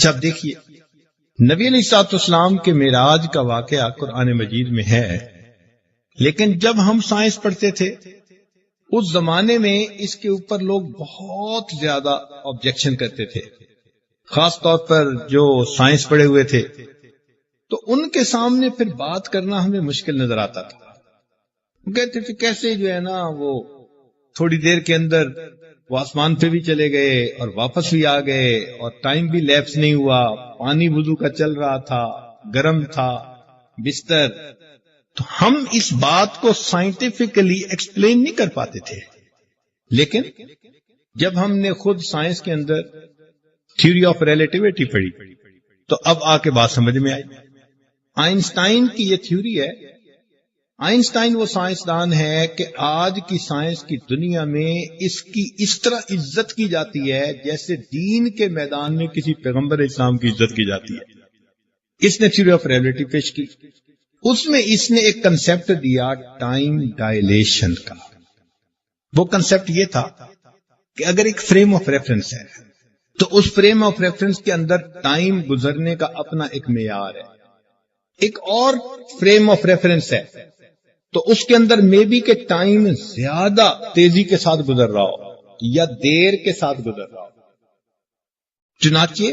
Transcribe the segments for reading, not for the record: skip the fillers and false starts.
اچھا اب دیکھیے، نبی علیہ الصلوۃ والسلام کے معراج کا واقعہ قرآن مجید میں ہے، لیکن جب ہم سائنس پڑھتے تھے اس زمانے میں اس کے اوپر لوگ بہت زیادہ آبجیکشن کرتے تھے، خاص طور پر جو سائنس پڑھے ہوئے تھے، تو ان کے سامنے پھر بات کرنا ہمیں مشکل نظر آتا تھا۔ وہ کہتے تھے کیسے جو ہے نا وہ تھوڑی دیر کے اندر وہ آسمان پہ بھی چلے گئے اور واپس بھی آ گئے اور ٹائم بھی لیپس نہیں ہوا، پانی وضو کا چل رہا تھا، گرم تھا بستر۔ تو ہم اس بات کو سائنٹیفکلی ایکسپلین نہیں کر پاتے تھے، لیکن جب ہم نے خود سائنس کے اندر تھیوری آف ریلیٹیوٹی پڑھی تو اب آ کے بات سمجھ میں آئی۔ آئنسٹائن کی یہ تھیوری ہے۔ آئنسٹائن وہ سائنسدان ہے کہ آج کی سائنس کی دنیا میں اس کی اس طرح عزت کی جاتی ہے جیسے دین کے میدان میں کسی پیغمبر اسلام کی عزت کی جاتی ہے۔ اس نے تھیوری آف ریلیٹیوٹی پیش کی، اس میں اس نے ایک کنسپٹ دیا ٹائم ڈائلیشن کا۔ وہ کنسپٹ یہ تھا کہ اگر ایک فریم آف ریفرنس ہے تو اس فریم آف ریفرنس کے اندر ٹائم گزرنے کا اپنا ایک معیار ہے، ایک اور فریم آف ریفرنس ہے تو اس کے اندر میں بھی کہ ٹائم زیادہ تیزی کے ساتھ گزر رہا ہو یا دیر کے ساتھ گزر رہا ہو۔ چنانچہ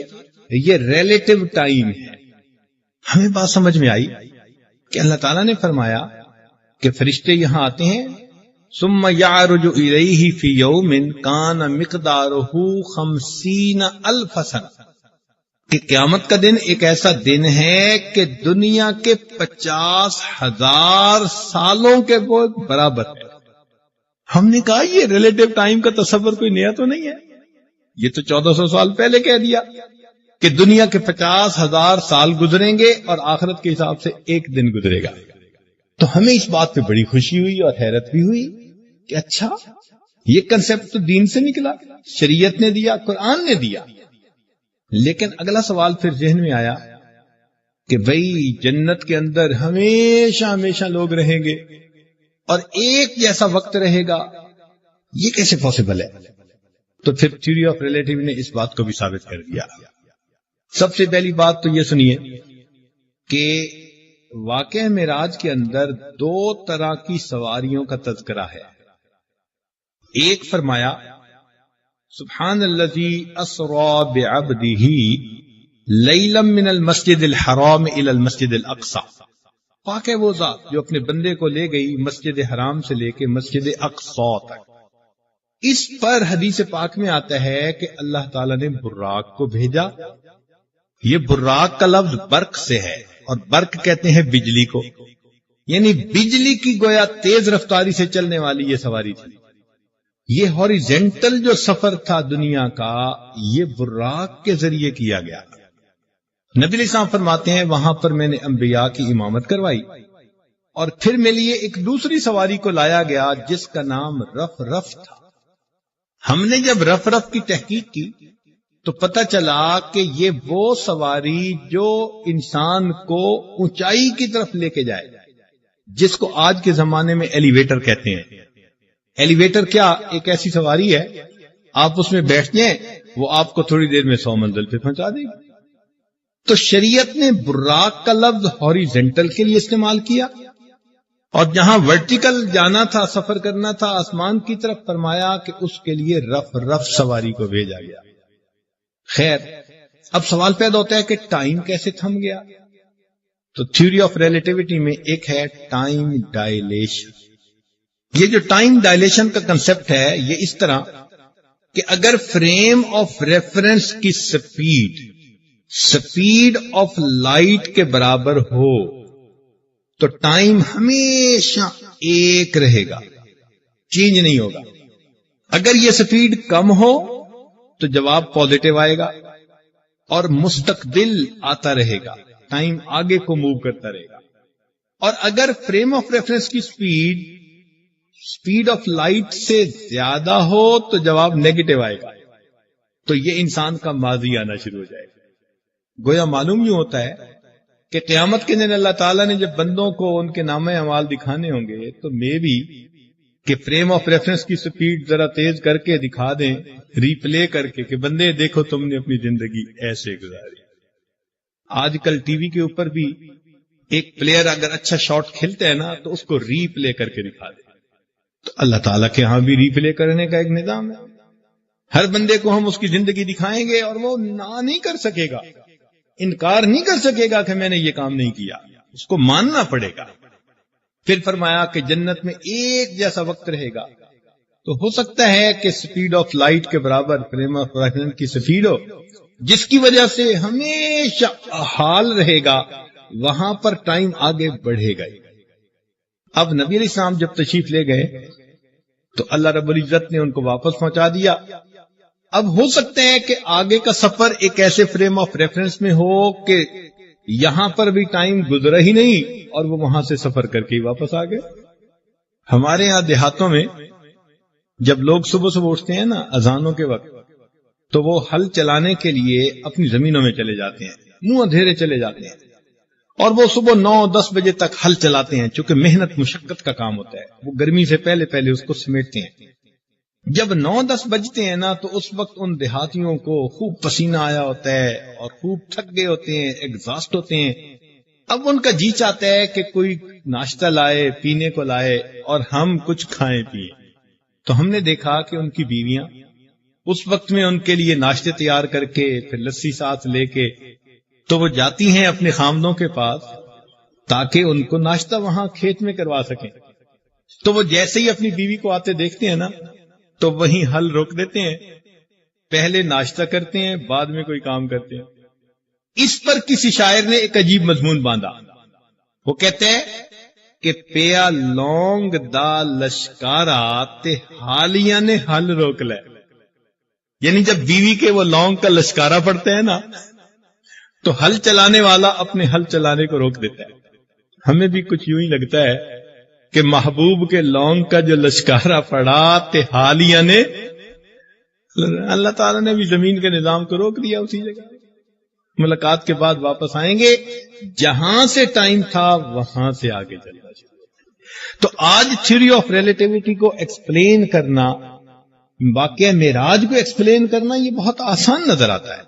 یہ ریلیٹو ٹائم ہے۔ ہمیں بات سمجھ میں آئی کہ اللہ تعالیٰ نے فرمایا کہ فرشتے یہاں آتے ہیں، ثم یعرج الیہ فی یوم کان مقدارہ 50,000 سنہ، کہ قیامت کا دن ایک ایسا دن ہے کہ دنیا کے 50,000 سالوں کے برابر ہے۔ ہم نے کہا یہ ریلیٹو ٹائم کا تصور کوئی نیا تو نہیں ہے، یہ تو 1400 سال پہلے کہہ دیا کہ دنیا کے 50,000 سال گزریں گے اور آخرت کے حساب سے ایک دن گزرے گا۔ تو ہمیں اس بات پہ بڑی خوشی ہوئی اور حیرت بھی ہوئی کہ اچھا یہ کنسپٹ تو دین سے نکلا، شریعت نے دیا، قرآن نے دیا۔ لیکن اگلا سوال پھر ذہن میں آیا کہ بھئی جنت کے اندر ہمیشہ ہمیشہ لوگ رہیں گے اور ایک جیسا وقت رہے گا، یہ کیسے پاسبل ہے؟ تو پھر تھیوری آف ریلیٹیو نے اس بات کو بھی ثابت کر دیا۔ سب سے پہلی بات تو یہ سنیے کہ واقعہ معراج کے اندر 2 طرح کی سواریوں کا تذکرہ ہے۔ ایک فرمایا سبحان الذی اسری بعبدہ لیلا من المسجد الحرام الی المسجد الاقصی، پاک ہے وہ ذات جو اپنے بندے کو لے گئی مسجد حرام سے لے کے مسجد اقصی تک۔ اس پر حدیث پاک میں آتا ہے کہ اللہ تعالیٰ نے براق کو بھیجا۔ یہ براق کا لفظ برق سے ہے، اور برق کہتے ہیں بجلی کو، یعنی بجلی کی گویا تیز رفتاری سے چلنے والی یہ سواری تھی۔ یہ ہاریزنٹل جو سفر تھا دنیا کا، یہ براق کے ذریعے کیا گیا۔ نبی علیہ السلام فرماتے ہیں وہاں پر میں نے انبیاء کی امامت کروائی، اور پھر میرے لیے ایک دوسری سواری کو لایا گیا جس کا نام رف رف تھا۔ ہم نے جب رف رف کی تحقیق کی تو پتہ چلا کہ یہ وہ سواری جو انسان کو اونچائی کی طرف لے کے جائے، جس کو آج کے زمانے میں ایلیویٹر کہتے ہیں۔ ایلیویٹر کیا؟ ایک ایسی سواری ہے آپ اس میں بیٹھ جائیں، وہ آپ کو تھوڑی دیر میں 100 منزل پہ پہنچا دے گی۔ تو شریعت نے براق کا لفظ ہاریزنٹل کے لیے استعمال کیا، اور جہاں ورٹیکل جانا تھا، سفر کرنا تھا آسمان کی طرف، فرمایا کہ اس کے لیے رف رف سواری کو بھیجا گیا۔ خیر، اب سوال پیدا ہوتا ہے کہ ٹائم کیسے تھم گیا؟ تو تھیوری آف ریلیٹیوٹی میں ایک ہے ٹائم ڈائلیشن۔ یہ جو ٹائم ڈائلیشن کا کنسپٹ ہے یہ اس طرح کہ اگر فریم آف ریفرنس کی سپیڈ آف لائٹ کے برابر ہو تو ٹائم ہمیشہ ایک رہے گا، چینج نہیں ہوگا۔ اگر یہ سپیڈ کم ہو تو جواب پازیٹو آئے گا اور مستقبل آتا رہے گا، ٹائم آگے کو موو کرتا رہے گا۔ اور اگر فریم آف ریفرنس کی سپیڈ آف لائٹ سے زیادہ ہو تو جواب نیگیٹو آئے گا، تو یہ انسان کا ماضی آنا شروع ہو جائے گا۔ گویا معلوم یوں ہوتا ہے کہ قیامت کے دن اللہ تعالیٰ نے جب بندوں کو ان کے نامہ اعمال دکھانے ہوں گے تو میں بھی کہ فریم آف ریفرنس کی سپیڈ ذرا تیز کر کے دکھا دیں، ری پلے کر کے کہ بندے دیکھو تم نے اپنی زندگی ایسے گزاری۔ آج کل ٹی وی کے اوپر بھی ایک پلیئر اگر اچھا شاٹ کھیلتا ہے نا تو اس کو ری پلے کر کے دکھا دے. تو اللہ تعالیٰ کے ہاں بھی ری پلے کرنے کا ایک نظام ہے. ہر بندے کو ہم اس کی زندگی دکھائیں گے اور وہ نہ نہیں کر سکے گا, انکار نہیں کر سکے گا کہ میں نے یہ کام نہیں کیا, اس کو ماننا پڑے گا. پھر فرمایا کہ جنت میں ایک جیسا وقت رہے گا, تو ہو سکتا ہے کہ سپیڈ آف لائٹ کے برابر فریم آف ریفرنس کی سپیڈ ہو, جس کی وجہ سے ہمیشہ حال رہے گا, وہاں پر ٹائم آگے بڑھے گا. اب نبی علیہ السلام جب تشریف لے گئے تو اللہ رب العزت نے ان کو واپس پہنچا دیا. اب ہو سکتا ہے کہ آگے کا سفر ایک ایسے فریم آف ریفرنس میں ہو کہ یہاں پر بھی ٹائم گزرا ہی نہیں اور وہ وہاں سے سفر کر کے ہی واپس آ گئے. ہمارے یہاں دیہاتوں میں جب لوگ صبح صبح اٹھتے ہیں نا اذانوں کے وقت, تو وہ ہل چلانے کے لیے اپنی زمینوں میں چلے جاتے ہیں, منہ اندھیرے چلے جاتے ہیں, اور وہ صبح 9-10 بجے تک ہل چلاتے ہیں. چونکہ محنت مشقت کا کام ہوتا ہے, وہ گرمی سے پہلے پہلے اس کو سمیٹتے ہیں. جب 9-10 بجتے ہیں نا تو اس وقت ان دیہاتیوں کو خوب پسینہ آیا ہوتا ہے اور خوب تھک گئے ہوتے ہیں, ایگزاسٹ ہوتے ہیں. اب ان کا جی چاہتا ہے کہ کوئی ناشتہ لائے, پینے کو لائے اور ہم کچھ کھائیں پیئیں. تو ہم نے دیکھا کہ ان کی بیویاں اس وقت میں ان کے لیے ناشتے تیار کر کے پھر لسی ساتھ لے کے تو وہ جاتی ہیں اپنے خامدوں کے پاس تاکہ ان کو ناشتہ وہاں کھیت میں کروا سکیں. تو وہ جیسے ہی اپنی بیوی کو آتے دیکھتے ہیں نا تو وہیں ہل روک دیتے ہیں, پہلے ناشتہ کرتے ہیں, بعد میں کوئی کام کرتے ہیں. اس پر کسی شاعر نے ایک عجیب مضمون باندھا. وہ کہتے ہیں کہ پیا لونگ دا لشکارا تے حالیاں نے ہل روک لے. یعنی جب بیوی کے وہ لونگ کا لشکارا پڑتے ہیں نا تو ہل چلانے والا اپنے ہل چلانے کو روک دیتا ہے. ہمیں بھی کچھ یوں ہی لگتا ہے کہ محبوب کے لونگ کا جو لشکارا پڑا تے حالیہ نے, اللہ تعالیٰ نے بھی زمین کے نظام کو روک دیا اسی جگہ. ملاقات کے بعد واپس آئیں گے, جہاں سے ٹائم تھا وہاں سے آگے چلنا چاہیے. تو آج تھیوری آف ریلیٹیوٹی کو ایکسپلین کرنا, واقعہ معراج کو ایکسپلین کرنا, یہ بہت آسان نظر آتا ہے.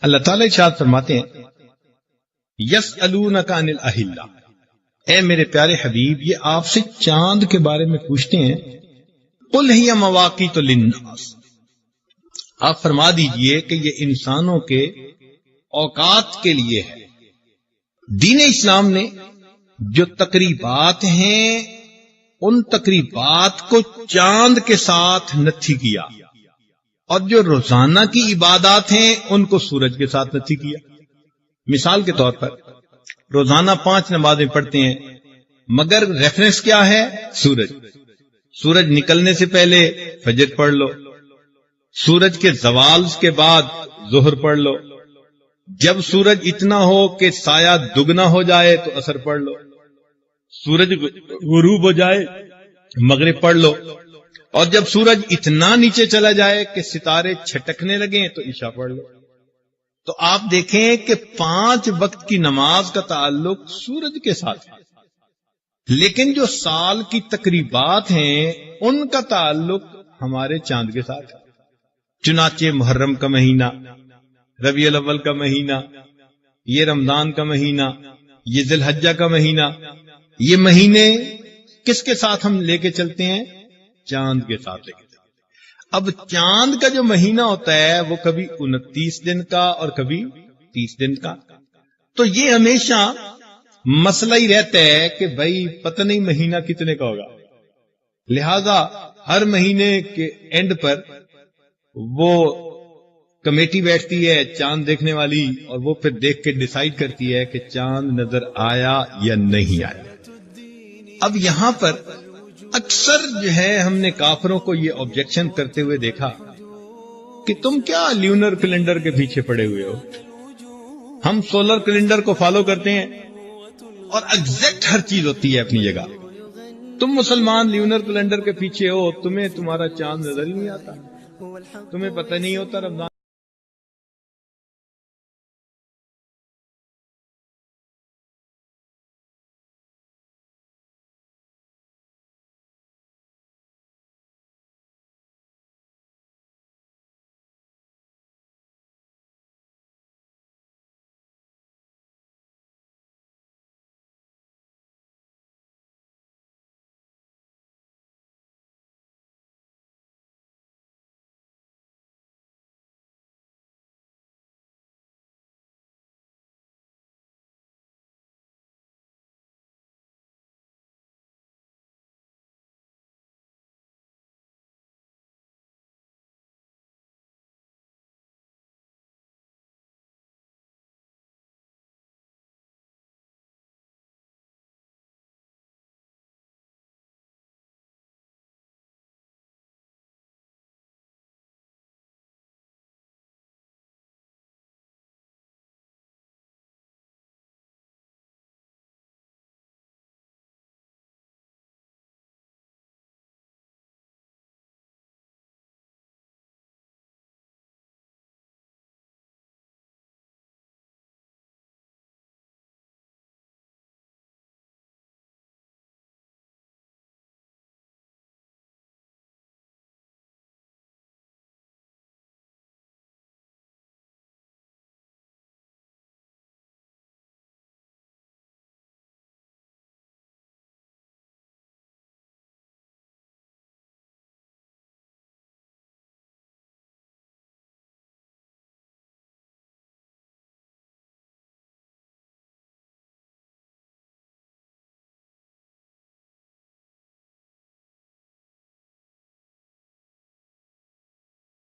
اللہ تعالیٰ ارشاد فرماتے ہیں یسألونک عن الاہلہ, اے میرے پیارے حبیب یہ آپ سے چاند کے بارے میں پوچھتے ہیں. قل ہی مواقیت للناس, آپ فرما دیجئے کہ یہ انسانوں کے اوقات کے لیے ہے. دین اسلام نے جو تقریبات ہیں ان تقریبات کو چاند کے ساتھ نتھی کیا, اور جو روزانہ کی عبادات ہیں ان کو سورج کے ساتھ نتھی کیا. مثال کے طور پر روزانہ 5 نمازیں پڑھتے ہیں, مگر ریفرنس کیا ہے؟ سورج. سورج نکلنے سے پہلے فجر پڑھ لو, سورج کے زوال کے بعد ظہر پڑھ لو, جب سورج اتنا ہو کہ سایہ دگنا ہو جائے تو عصر پڑھ لو, سورج غروب ہو جائے مغرب پڑھ لو, اور جب سورج اتنا نیچے چلا جائے کہ ستارے چھٹکنے لگیں تو عشاء پڑھ لو. تو آپ دیکھیں کہ 5 وقت کی نماز کا تعلق سورج کے ساتھ ہے, لیکن جو سال کی تقریبات ہیں ان کا تعلق ہمارے چاند کے ساتھ ہے. چنانچہ محرم کا مہینہ, ربیع الاول کا مہینہ, یہ رمضان کا مہینہ, یہ ذی الحجہ کا مہینہ, یہ مہینے کس کے ساتھ ہم لے کے چلتے ہیں؟ چاند کے ساتھ لے کے چلتے ہیں. اب چاند کا جو مہینہ ہوتا ہے وہ کبھی 29 دن کا اور کبھی 30 دن کا. تو یہ ہمیشہ مسئلہ ہی رہتا ہے کہ بھائی پتہ نہیں مہینہ کتنے کا ہوگا, لہذا ہر مہینے کے اینڈ پر وہ کمیٹی بیٹھتی ہے چاند دیکھنے والی, اور وہ پھر دیکھ کے ڈیسائیڈ کرتی ہے کہ چاند نظر آیا یا نہیں آیا. اب یہاں پر اکثر جو ہے ہم نے کافروں کو یہ آبجیکشن کرتے ہوئے دیکھا کہ تم کیا لیونر کیلنڈر کے پیچھے پڑے ہوئے ہو, ہم سولر کیلنڈر کو فالو کرتے ہیں اور ایگزیکٹ ہر چیز ہوتی ہے اپنی جگہ. تم مسلمان لیونر کیلنڈر کے پیچھے ہو, تمہیں تمہارا چاند نظر ہی نہیں آتا, تمہیں پتہ نہیں ہوتا رمضان